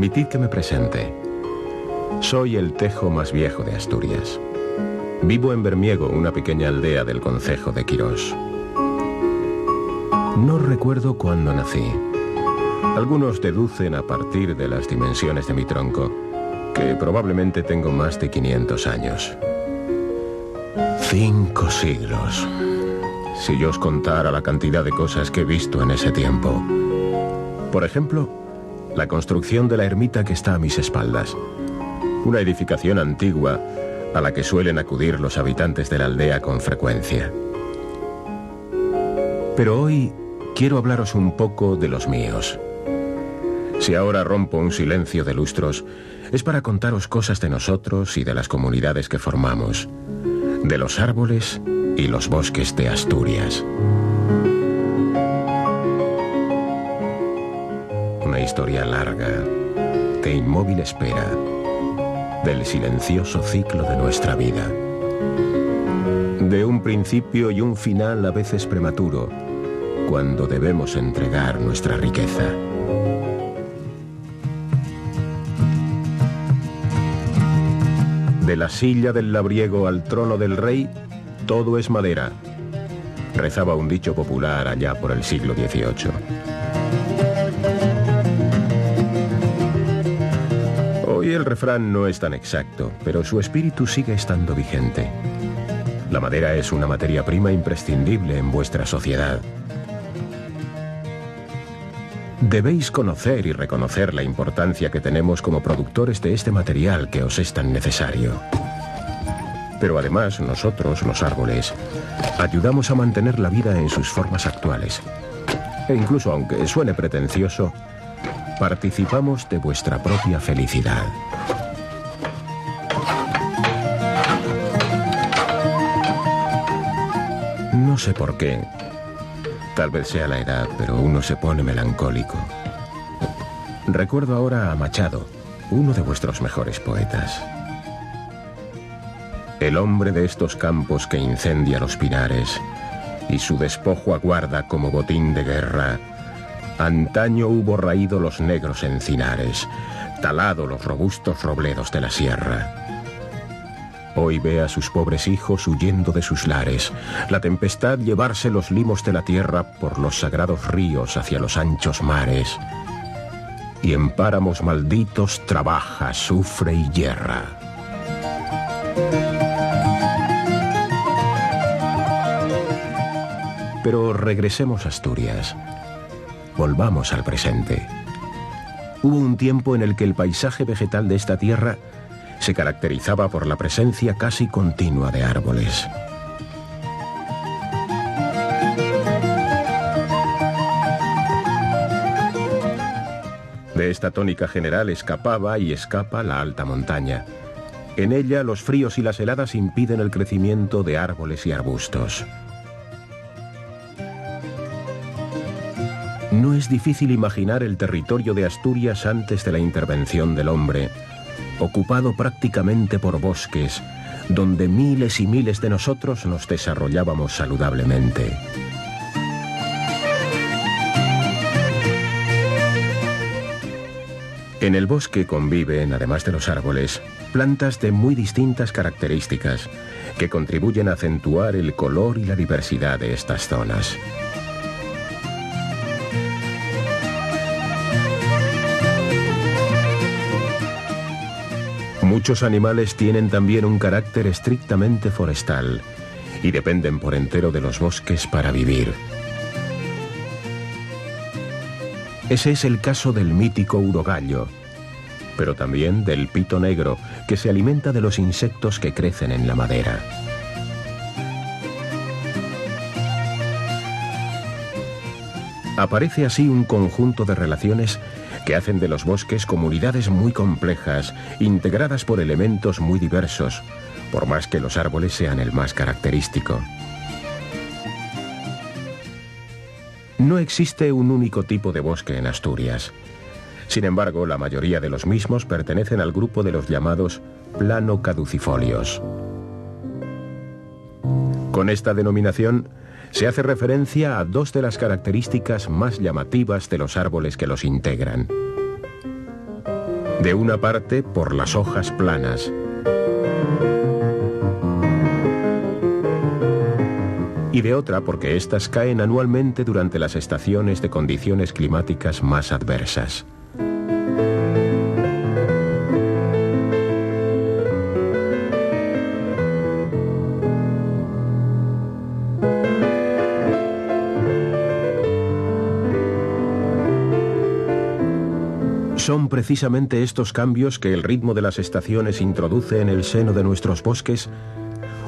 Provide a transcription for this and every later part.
Permitid que me presente. Soy el tejo más viejo de Asturias. Vivo en Bermiego, una pequeña aldea del concejo de Quirós. No recuerdo cuándo nací. Algunos deducen a partir de las dimensiones de mi tronco que probablemente tengo más de 500 años. 5 siglos. Si yo os contara la cantidad de cosas que he visto en ese tiempo. Por ejemplo, la construcción de la ermita que está a mis espaldas. Una edificación antigua a la que suelen acudir los habitantes de la aldea con frecuencia. Pero hoy quiero hablaros un poco de los míos. Si ahora rompo un silencio de lustros, es para contaros cosas de nosotros y de las comunidades que formamos, de los árboles y los bosques de Asturias. Una historia larga, de inmóvil espera, del silencioso ciclo de nuestra vida. De un principio y un final a veces prematuro, cuando debemos entregar nuestra riqueza. De la silla del labriego al trono del rey, todo es madera, rezaba un dicho popular allá por el siglo XVIII. Hoy el refrán no es tan exacto, pero su espíritu sigue estando vigente. La madera es una materia prima imprescindible en vuestra sociedad. Debéis conocer y reconocer la importancia que tenemos como productores de este material que os es tan necesario. Pero además, nosotros, los árboles, ayudamos a mantener la vida en sus formas actuales. E incluso, aunque suene pretencioso, participamos de vuestra propia felicidad. No sé por qué. Tal vez sea la edad, pero uno se pone melancólico. Recuerdo ahora a Machado, uno de vuestros mejores poetas. El hombre de estos campos que incendia los pinares y su despojo aguarda como botín de guerra. Antaño hubo raído los negros encinares, talado los robustos robledos de la sierra. Hoy ve a sus pobres hijos huyendo de sus lares, la tempestad llevarse los limos de la tierra por los sagrados ríos hacia los anchos mares. Y en páramos malditos trabaja, sufre y yerra. Pero regresemos a Asturias. Volvamos al presente. Hubo un tiempo en el que el paisaje vegetal de esta tierra se caracterizaba por la presencia casi continua de árboles. De esta tónica general escapaba y escapa la alta montaña. En ella los fríos y las heladas impiden el crecimiento de árboles y arbustos. No es difícil imaginar el territorio de Asturias antes de la intervención del hombre, ocupado prácticamente por bosques, donde miles y miles de nosotros nos desarrollábamos saludablemente. En el bosque conviven, además de los árboles, plantas de muy distintas características, que contribuyen a acentuar el color y la diversidad de estas zonas. Muchos animales tienen también un carácter estrictamente forestal y dependen por entero de los bosques para vivir. Ese es el caso del mítico urogallo, pero también del pito negro, que se alimenta de los insectos que crecen en la madera. Aparece así un conjunto de relaciones que hacen de los bosques comunidades muy complejas, integradas por elementos muy diversos, por más que los árboles sean el más característico. No existe un único tipo de bosque en Asturias. Sin embargo, la mayoría de los mismos pertenecen al grupo de los llamados plano-caducifolios. Con esta denominación se hace referencia a dos de las características más llamativas de los árboles que los integran. De una parte, por las hojas planas. Y de otra, porque éstas caen anualmente durante las estaciones de condiciones climáticas más adversas. Son precisamente estos cambios que el ritmo de las estaciones introduce en el seno de nuestros bosques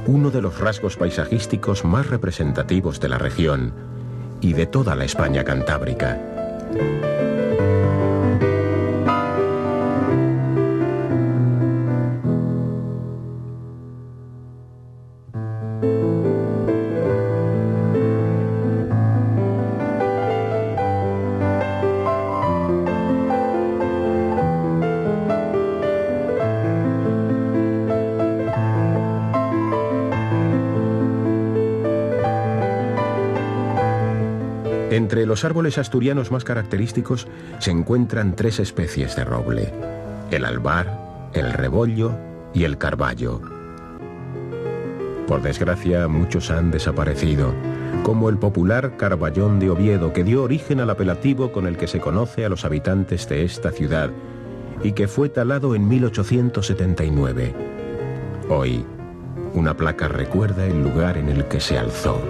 uno de los rasgos paisajísticos más representativos de la región y de toda la España cantábrica. Entre los árboles asturianos más característicos se encuentran 3 especies de roble: el albar, el rebollo y el carballo. Por desgracia, muchos han desaparecido, como el popular Carballón de Oviedo, que dio origen al apelativo con el que se conoce a los habitantes de esta ciudad y que fue talado en 1879. Hoy, una placa recuerda el lugar en el que se alzó.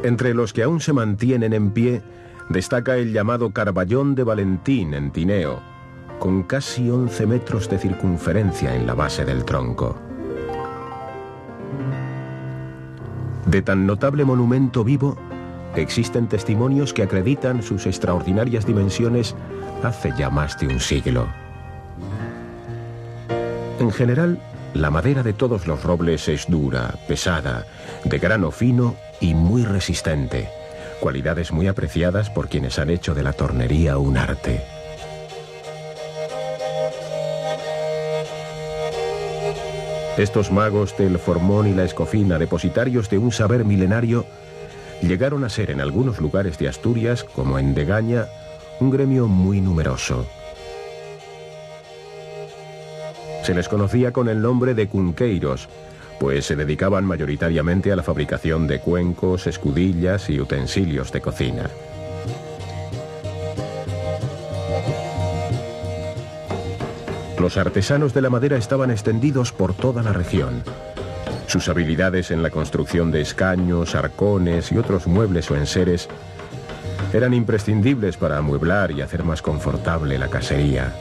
Entre los que aún se mantienen en pie, destaca el llamado Carballón de Valentín en Tineo, con casi 11 metros de circunferencia en la base del tronco. De tan notable monumento vivo, existen testimonios que acreditan sus extraordinarias dimensiones hace ya más de un siglo. En general, la madera de todos los robles es dura, pesada, de grano fino y muy resistente, cualidades muy apreciadas por quienes han hecho de la tornería un arte. Estos magos del Formón y la Escofina, depositarios de un saber milenario, llegaron a ser en algunos lugares de Asturias, como en Degaña, un gremio muy numeroso. Se les conocía con el nombre de cunqueiros, pues se dedicaban mayoritariamente a la fabricación de cuencos, escudillas y utensilios de cocina. Los artesanos de la madera estaban extendidos por toda la región. Sus habilidades en la construcción de escaños, arcones y otros muebles o enseres eran imprescindibles para amueblar y hacer más confortable la casería.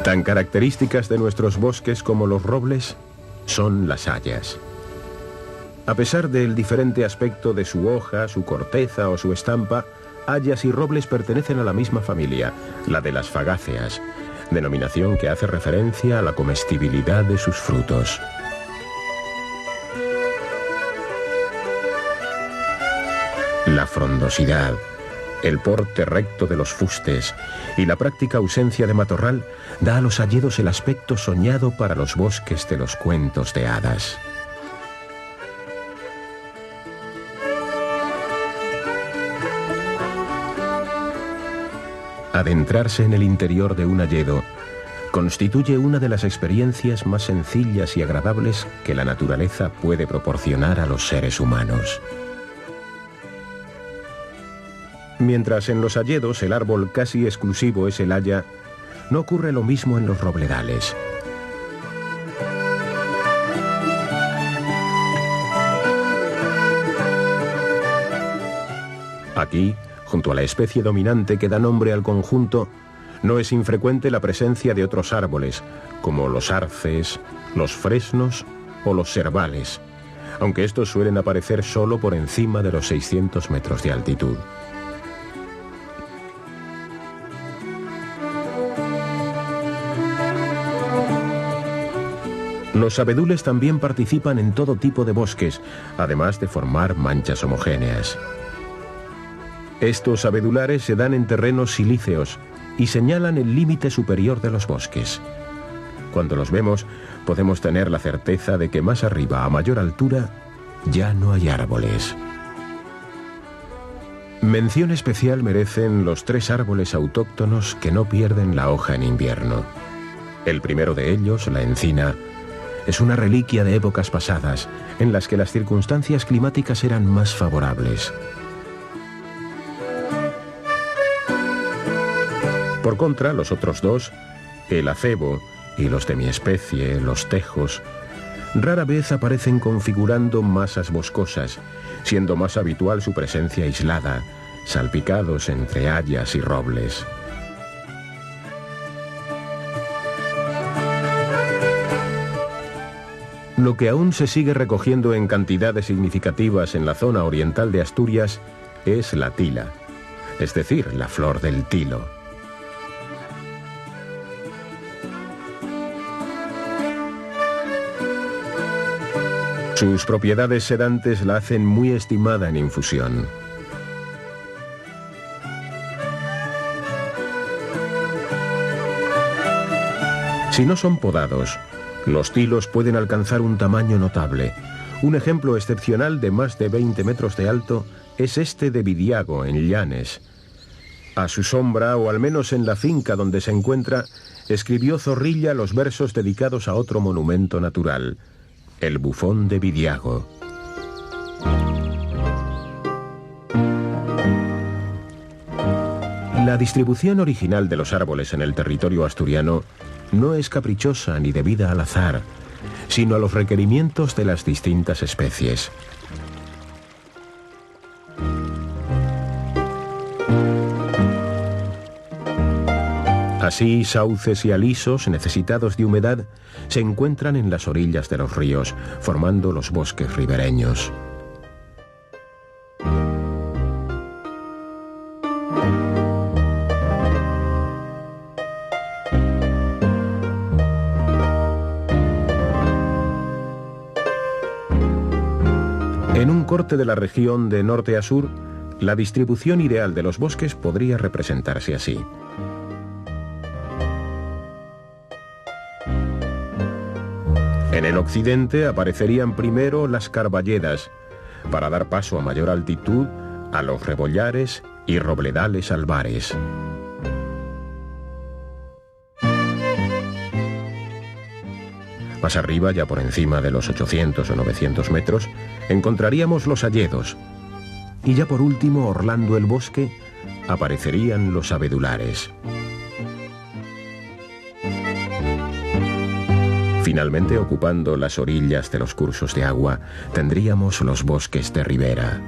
Tan características de nuestros bosques como los robles son las hayas. A pesar del diferente aspecto de su hoja, su corteza o su estampa, hayas y robles pertenecen a la misma familia, la de las fagáceas, denominación que hace referencia a la comestibilidad de sus frutos. La frondosidad, el porte recto de los fustes y la práctica ausencia de matorral da a los hayedos el aspecto soñado para los bosques de los cuentos de hadas. Adentrarse en el interior de un hayedo constituye una de las experiencias más sencillas y agradables que la naturaleza puede proporcionar a los seres humanos. Mientras en los hayedos el árbol casi exclusivo es el haya, no ocurre lo mismo en los robledales. Aquí, junto a la especie dominante que da nombre al conjunto, no es infrecuente la presencia de otros árboles, como los arces, los fresnos o los serbales, aunque estos suelen aparecer solo por encima de los 600 metros de altitud. Los abedules también participan en todo tipo de bosques, además de formar manchas homogéneas. Estos abedulares se dan en terrenos silíceos y señalan el límite superior de los bosques. Cuando los vemos, podemos tener la certeza de que más arriba, a mayor altura, ya no hay árboles. Mención especial merecen los 3 árboles autóctonos que no pierden la hoja en invierno. El primero de ellos, la encina, es una reliquia de épocas pasadas, en las que las circunstancias climáticas eran más favorables. Por contra, los otros 2, el acebo y los de mi especie, los tejos, rara vez aparecen configurando masas boscosas, siendo más habitual su presencia aislada, salpicados entre hayas y robles. Lo que aún se sigue recogiendo en cantidades significativas en la zona oriental de Asturias es la tila, es decir, la flor del tilo. Sus propiedades sedantes la hacen muy estimada en infusión. Si no son podados, los tilos pueden alcanzar un tamaño notable. Un ejemplo excepcional de más de 20 metros de alto es este de Vidiago, en Llanes. A su sombra, o al menos en la finca donde se encuentra, escribió Zorrilla los versos dedicados a otro monumento natural, el bufón de Vidiago. La distribución original de los árboles en el territorio asturiano no es caprichosa ni debida al azar, sino a los requerimientos de las distintas especies. Así, sauces y alisos necesitados de humedad se encuentran en las orillas de los ríos, formando los bosques ribereños. En un corte de la región de norte a sur, la distribución ideal de los bosques podría representarse así. En el occidente aparecerían primero las carballedas, para dar paso a mayor altitud a los rebollares y robledales albares. Más arriba, ya por encima de los 800 o 900 metros, encontraríamos los hayedos. Y ya por último, orlando el bosque, aparecerían los abedulares. Finalmente, ocupando las orillas de los cursos de agua, tendríamos los bosques de ribera.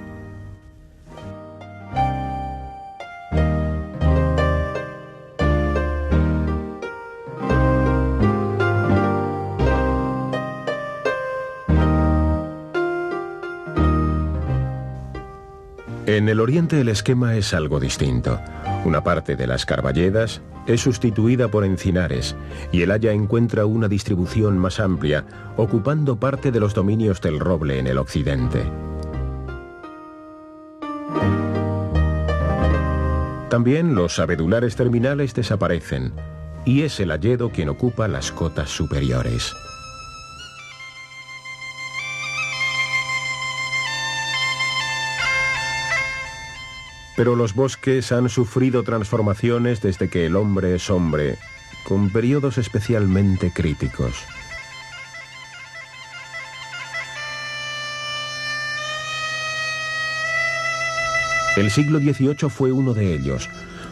En el oriente el esquema es algo distinto. Una parte de las carballedas es sustituida por encinares y el haya encuentra una distribución más amplia, ocupando parte de los dominios del roble en el occidente. También los abedulares terminales desaparecen y es el hayedo quien ocupa las cotas superiores. Pero los bosques han sufrido transformaciones desde que el hombre es hombre, con periodos especialmente críticos. El siglo XVIII fue uno de ellos.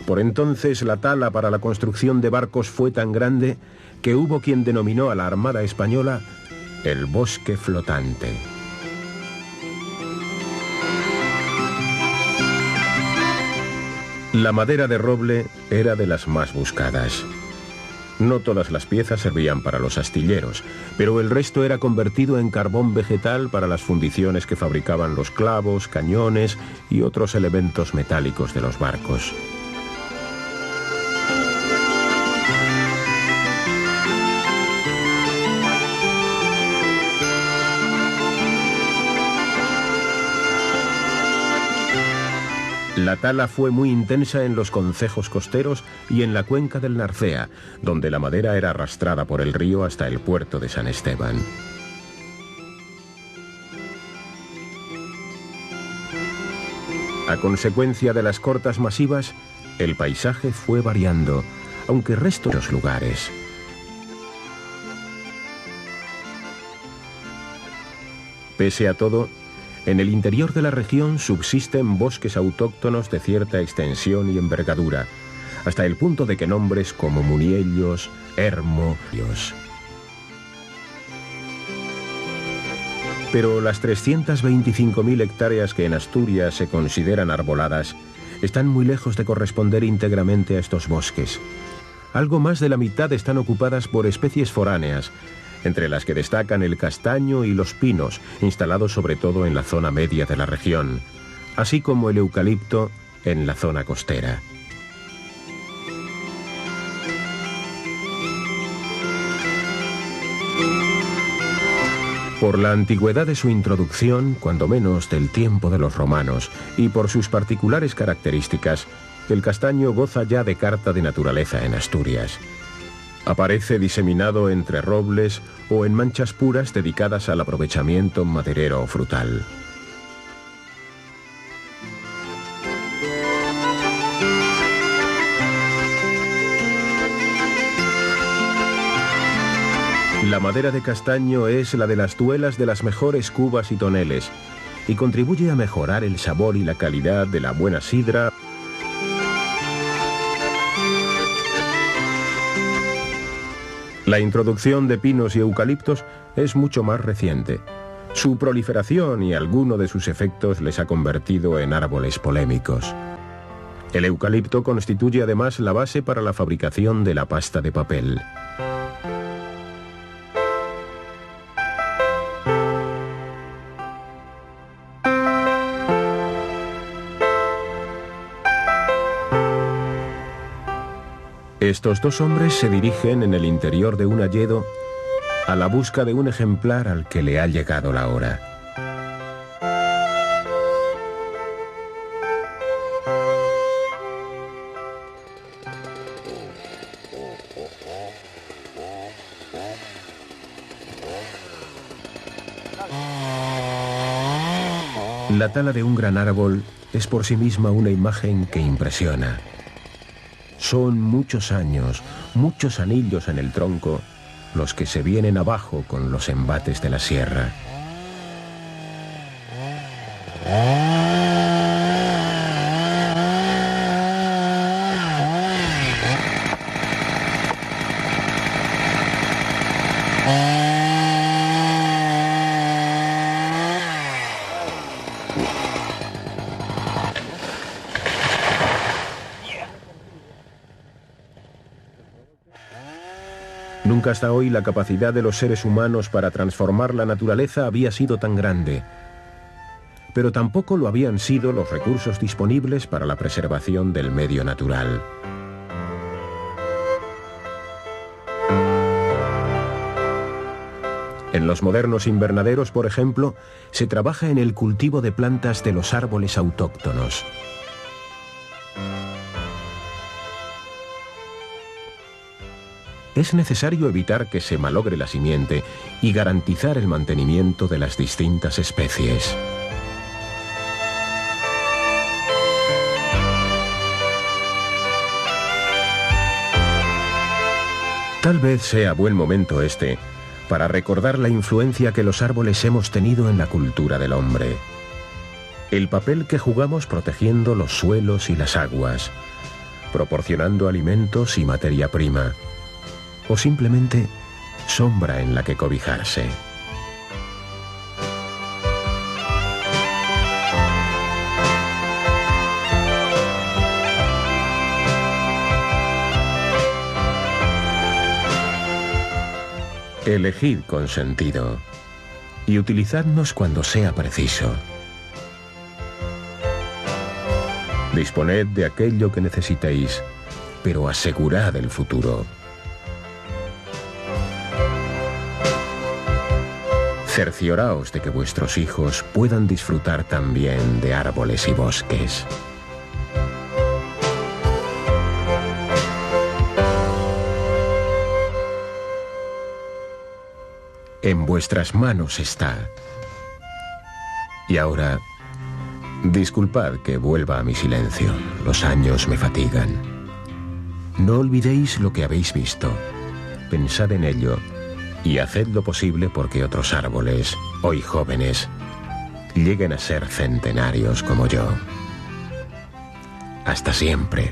Por entonces la tala para la construcción de barcos fue tan grande que hubo quien denominó a la Armada Española el bosque flotante. La madera de roble era de las más buscadas. No todas las piezas servían para los astilleros, pero el resto era convertido en carbón vegetal para las fundiciones que fabricaban los clavos, cañones y otros elementos metálicos de los barcos. La tala fue muy intensa en los concejos costeros y en la cuenca del Narcea, donde la madera era arrastrada por el río hasta el puerto de San Esteban. A consecuencia de las cortas masivas, el paisaje fue variando, aunque restos de los lugares. Pese a todo, en el interior de la región subsisten bosques autóctonos de cierta extensión y envergadura, hasta el punto de que nombres como Muniellos, Hermo... Pero las 325.000 hectáreas que en Asturias se consideran arboladas están muy lejos de corresponder íntegramente a estos bosques. Algo más de la mitad están ocupadas por especies foráneas, entre las que destacan el castaño y los pinos, instalados sobre todo en la zona media de la región, así como el eucalipto en la zona costera. Por la antigüedad de su introducción, cuando menos del tiempo de los romanos, y por sus particulares características, el castaño goza ya de carta de naturaleza en Asturias. Aparece diseminado entre robles o en manchas puras dedicadas al aprovechamiento maderero o frutal. La madera de castaño es la de las duelas de las mejores cubas y toneles y contribuye a mejorar el sabor y la calidad de la buena sidra. La introducción de pinos y eucaliptos es mucho más reciente. Su proliferación y alguno de sus efectos les ha convertido en árboles polémicos. El eucalipto constituye además la base para la fabricación de la pasta de papel. Estos dos hombres se dirigen en el interior de un hayedo a la busca de un ejemplar al que le ha llegado la hora. La tala de un gran árbol es por sí misma una imagen que impresiona. Son muchos años, muchos anillos en el tronco, los que se vienen abajo con los embates de la sierra. Nunca hasta hoy la capacidad de los seres humanos para transformar la naturaleza había sido tan grande, pero tampoco lo habían sido los recursos disponibles para la preservación del medio natural. En los modernos invernaderos, por ejemplo, se trabaja en el cultivo de plantas de los árboles autóctonos. Es necesario evitar que se malogre la simiente y garantizar el mantenimiento de las distintas especies. Tal vez sea buen momento este para recordar la influencia que los árboles hemos tenido en la cultura del hombre. El papel que jugamos protegiendo los suelos y las aguas, proporcionando alimentos y materia prima, o simplemente sombra en la que cobijarse. Elegid con sentido y utilizadnos cuando sea preciso. Disponed de aquello que necesitéis, pero asegurad el futuro. Cercioraos de que vuestros hijos puedan disfrutar también de árboles y bosques. En vuestras manos está. Y ahora, disculpad que vuelva a mi silencio. Los años me fatigan. No olvidéis lo que habéis visto. Pensad en ello y haced lo posible porque otros árboles, hoy jóvenes, lleguen a ser centenarios como yo. Hasta siempre.